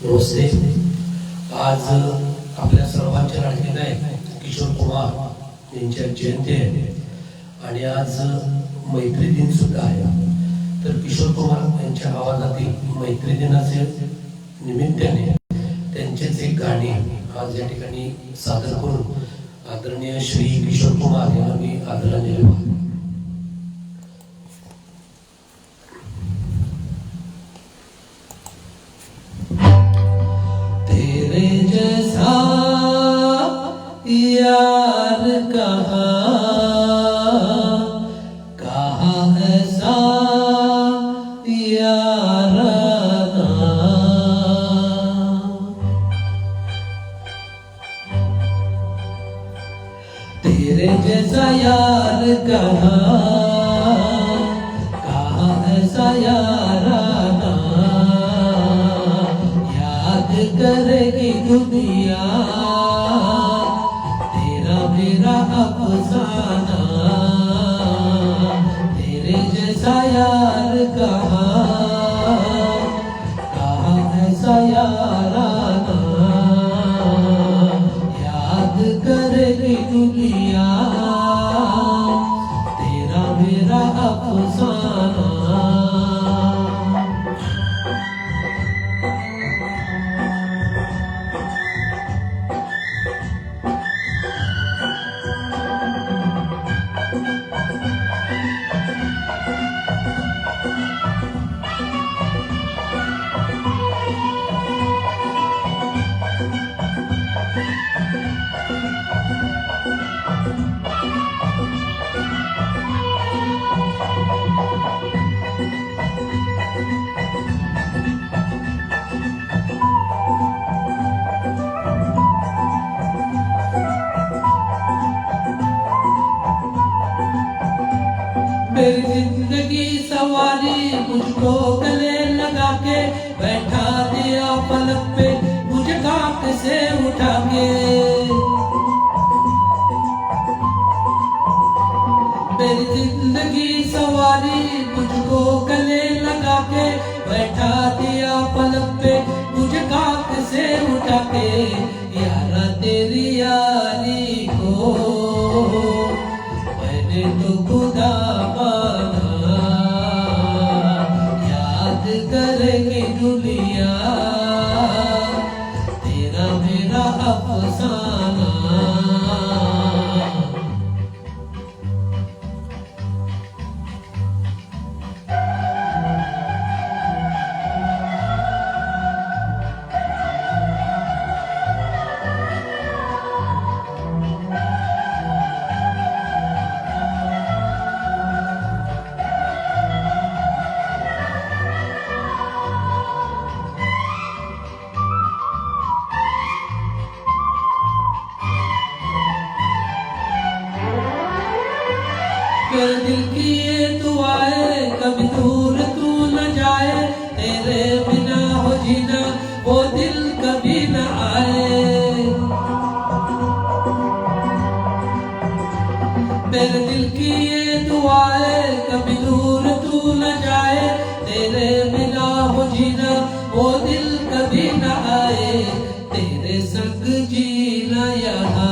नमस्ते। आज आपल्या सर्वांच्या लाडके गायक किशोर कुमार यांची जयंती आहे आणि आज मैत्री दिन सुद्धा आहे। तर किशोर कुमार यांच्या आवाजातील मैत्री दिनाचे निमित्ताने त्यांचेच एक गाणे आज या ठिकाणी सादर करून आदरणीय श्री किशोर कुमार यांना मी आदरांजली वाहतो। यार कहाँ ऐसा याराना, तेरे जैसा यार कहाँ ऐसा याराना, याद करेगी दुनिया मेरा अफसाना, तेरे जैसा यार कहाँ ऐसा याराना, याद करेगी दुनिया तेरा मेरा अफसाना। मेरी जिंदगी सवारी मुझको गले लगा के बैठा दिया पलक पे मुझे खाक से उठा के। मेरी जिंदगी सवारी मुझको गले लगा के बैठा दिया पलक पे मुझे खाक से उठा के। यारा तेरी यारी को मैंने तो खुदा करेगी दुनिया तेरा मेरा अफसाना। मेरे दिल की ये दुआएं कभी दूर तू न जाए, तेरे बिना हो जीना वो दिल कभी न आए। मेरे दिल की ये दुआएं कभी दूर तू न जाए, तेरे बिना हो जीना वो दिल कभी न आए। तेरे संग जीना यहाँ